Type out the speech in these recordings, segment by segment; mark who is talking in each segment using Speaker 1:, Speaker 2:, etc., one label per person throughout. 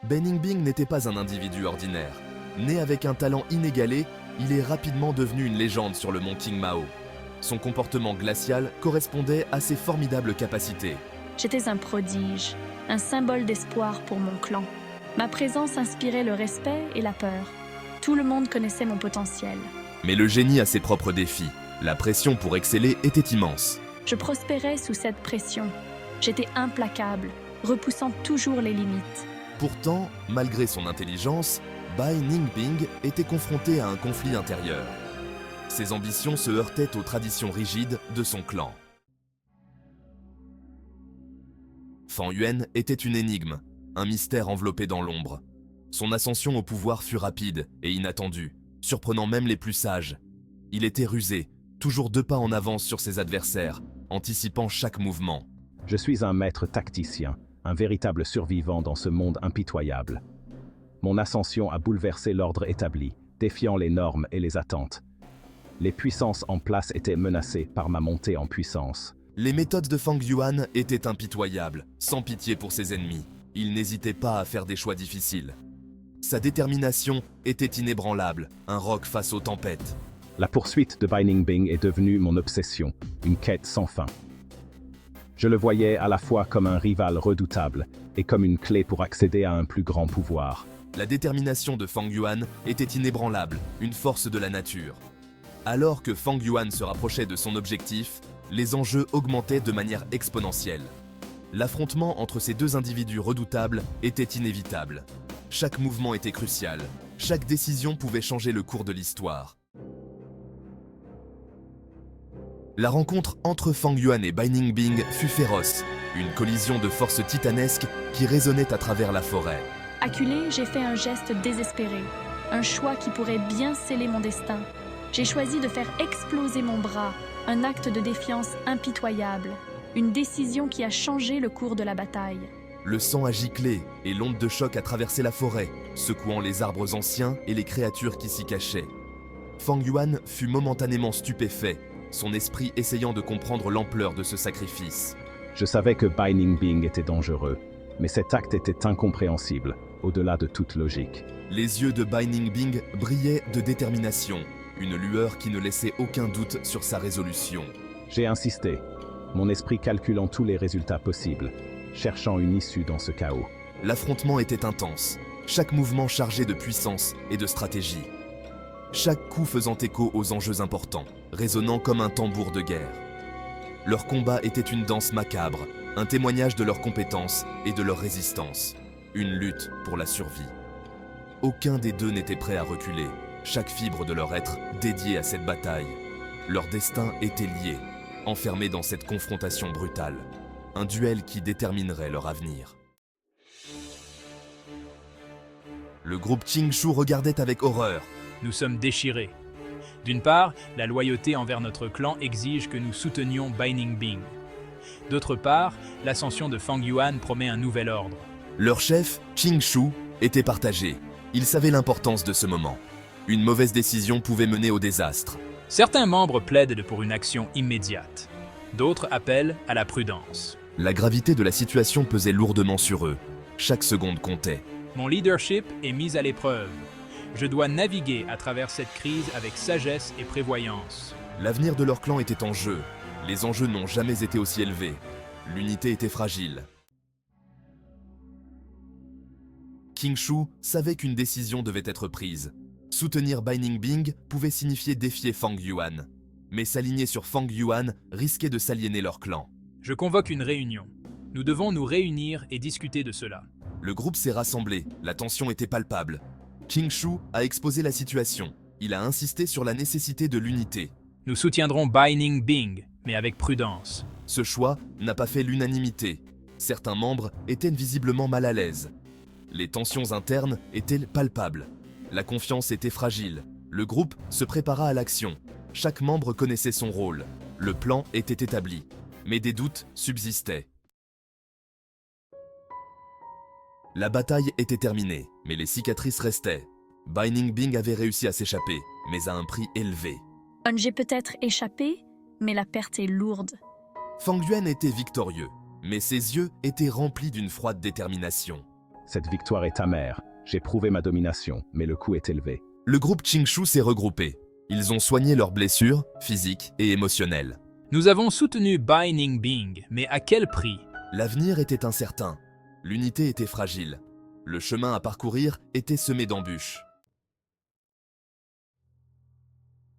Speaker 1: Ben Yingbing n'était pas un individu ordinaire. Né avec un talent inégalé, il est rapidement devenu une légende sur le mont Qingmao. Son comportement glacial correspondait à ses formidables capacités.
Speaker 2: J'étais un prodige, un symbole d'espoir pour mon clan. Ma présence inspirait le respect et la peur. Tout le monde connaissait mon potentiel.
Speaker 1: Mais le génie a ses propres défis. La pression pour exceller était immense.
Speaker 2: Je prospérais sous cette pression. J'étais implacable, repoussant toujours les limites.
Speaker 1: Pourtant, malgré son intelligence, Bai Ningbing était confronté à un conflit intérieur. Ses ambitions se heurtaient aux traditions rigides de son clan. Fang Yuan était une énigme, un mystère enveloppé dans l'ombre. Son ascension au pouvoir fut rapide et inattendue, surprenant même les plus sages. Il était rusé, toujours 2 pas en avance sur ses adversaires, anticipant chaque mouvement.
Speaker 3: Je suis un maître tacticien, un véritable survivant dans ce monde impitoyable. Mon ascension a bouleversé l'ordre établi, défiant les normes et les attentes. Les puissances en place étaient menacées par ma montée en puissance.
Speaker 1: Les méthodes de Fang Yuan étaient impitoyables, sans pitié pour ses ennemis. Il n'hésitait pas à faire des choix difficiles. Sa détermination était inébranlable, un roc face aux tempêtes.
Speaker 3: La poursuite de Bai Ningbing est devenue mon obsession, une quête sans fin. Je le voyais à la fois comme un rival redoutable et comme une clé pour accéder à un plus grand pouvoir.
Speaker 1: La détermination de Fang Yuan était inébranlable, une force de la nature. Alors que Fang Yuan se rapprochait de son objectif, les enjeux augmentaient de manière exponentielle. L'affrontement entre ces 2 individus redoutables était inévitable. Chaque mouvement était crucial, chaque décision pouvait changer le cours de l'histoire. La rencontre entre Fang Yuan et Bai Ningbing fut féroce, une collision de forces titanesques qui résonnait à travers la forêt.
Speaker 2: Acculé, j'ai fait un geste désespéré, un choix qui pourrait bien sceller mon destin. J'ai choisi de faire exploser mon bras, un acte de défiance impitoyable, une décision qui a changé le cours de la bataille.
Speaker 1: Le sang a giclé et l'onde de choc a traversé la forêt, secouant les arbres anciens et les créatures qui s'y cachaient. Fang Yuan fut momentanément stupéfait, son esprit essayant de comprendre l'ampleur de ce sacrifice.
Speaker 3: Je savais que Bai Ningbing était dangereux, mais cet acte était incompréhensible, au-delà de toute logique.
Speaker 1: Les yeux de Bai Ningbing brillaient de détermination, une lueur qui ne laissait aucun doute sur sa résolution.
Speaker 3: J'ai insisté, mon esprit calculant tous les résultats possibles, cherchant une issue dans ce chaos.
Speaker 1: L'affrontement était intense, chaque mouvement chargé de puissance et de stratégie. Chaque coup faisant écho aux enjeux importants, résonnant comme un tambour de guerre. Leur combat était une danse macabre, un témoignage de leur compétence et de leur résistance. Une lutte pour la survie. Aucun des 2 n'était prêt à reculer, chaque fibre de leur être dédiée à cette bataille. Leur destin était lié, enfermé dans cette confrontation brutale. Un duel qui déterminerait leur avenir. Le groupe Qingshu regardait avec horreur.
Speaker 4: Nous sommes déchirés. D'une part, la loyauté envers notre clan exige que nous soutenions Bai Ningbing. D'autre part, l'ascension de Fang Yuan promet un nouvel ordre.
Speaker 1: Leur chef, Qingshu, était partagé. Il savait l'importance de ce moment. Une mauvaise décision pouvait mener au désastre.
Speaker 4: Certains membres plaident pour une action immédiate. D'autres appellent à la prudence.
Speaker 1: La gravité de la situation pesait lourdement sur eux. Chaque seconde comptait.
Speaker 4: Mon leadership est mis à l'épreuve. Je dois naviguer à travers cette crise avec sagesse et prévoyance.
Speaker 1: L'avenir de leur clan était en jeu. Les enjeux n'ont jamais été aussi élevés. L'unité était fragile. Qingshu savait qu'une décision devait être prise. Soutenir Bai Ningbing pouvait signifier défier Fang Yuan. Mais s'aligner sur Fang Yuan risquait de s'aliéner leur clan.
Speaker 4: Je convoque une réunion. Nous devons nous réunir et discuter de cela.
Speaker 1: Le groupe s'est rassemblé, la tension était palpable. Qingshu a exposé la situation. Il a insisté sur la nécessité de l'unité.
Speaker 4: Nous soutiendrons Bai Ningbing, mais avec prudence.
Speaker 1: Ce choix n'a pas fait l'unanimité. Certains membres étaient visiblement mal à l'aise. Les tensions internes étaient palpables. La confiance était fragile. Le groupe se prépara à l'action. Chaque membre connaissait son rôle. Le plan était établi. Mais des doutes subsistaient. La bataille était terminée, mais les cicatrices restaient. Bai Ningbing avait réussi à s'échapper, mais à un prix élevé.
Speaker 2: J'ai peut-être échappé, mais la perte est lourde.
Speaker 1: Fang Yuan était victorieux, mais ses yeux étaient remplis d'une froide détermination.
Speaker 3: Cette victoire est amère. J'ai prouvé ma domination, mais le coût est élevé.
Speaker 1: Le groupe Qingshu s'est regroupé. Ils ont soigné leurs blessures, physiques et émotionnelles.
Speaker 4: Nous avons soutenu Bai Ningbing, mais à quel prix?
Speaker 1: L'avenir était incertain. L'unité était fragile. Le chemin à parcourir était semé d'embûches.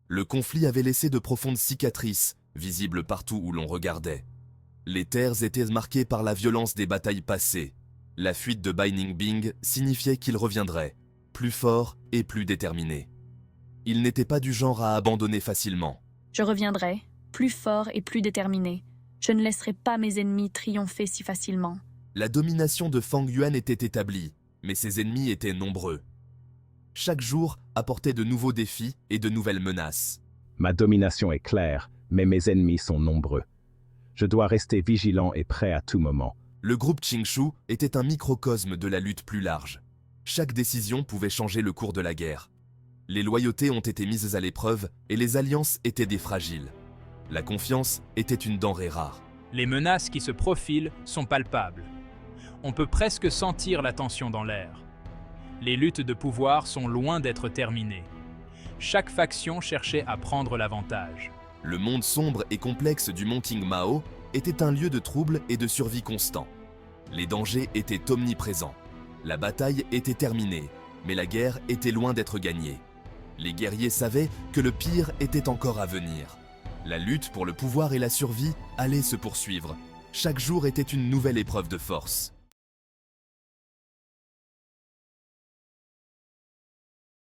Speaker 1: Le conflit avait laissé de profondes cicatrices, visibles partout où l'on regardait. Les terres étaient marquées par la violence des batailles passées. La fuite de Bai Ningbing signifiait qu'il reviendrait, plus fort et plus déterminé. Il n'était pas du genre à abandonner facilement.
Speaker 2: Je reviendrai, plus fort et plus déterminé. Je ne laisserai pas mes ennemis triompher si facilement.
Speaker 1: La domination de Fang Yuan était établie, mais ses ennemis étaient nombreux. Chaque jour apportait de nouveaux défis et de nouvelles menaces.
Speaker 3: Ma domination est claire, mais mes ennemis sont nombreux. Je dois rester vigilant et prêt à tout moment.
Speaker 1: Le groupe Qingshu était un microcosme de la lutte plus large. Chaque décision pouvait changer le cours de la guerre. Les loyautés ont été mises à l'épreuve et les alliances étaient des fragiles. La confiance était une denrée rare.
Speaker 4: Les menaces qui se profilent sont palpables. On peut presque sentir la tension dans l'air. Les luttes de pouvoir sont loin d'être terminées. Chaque faction cherchait à prendre l'avantage.
Speaker 1: Le monde sombre et complexe du mont Qingmao était un lieu de trouble et de survie constant. Les dangers étaient omniprésents. La bataille était terminée, mais la guerre était loin d'être gagnée. Les guerriers savaient que le pire était encore à venir. La lutte pour le pouvoir et la survie allait se poursuivre. Chaque jour était une nouvelle épreuve de force.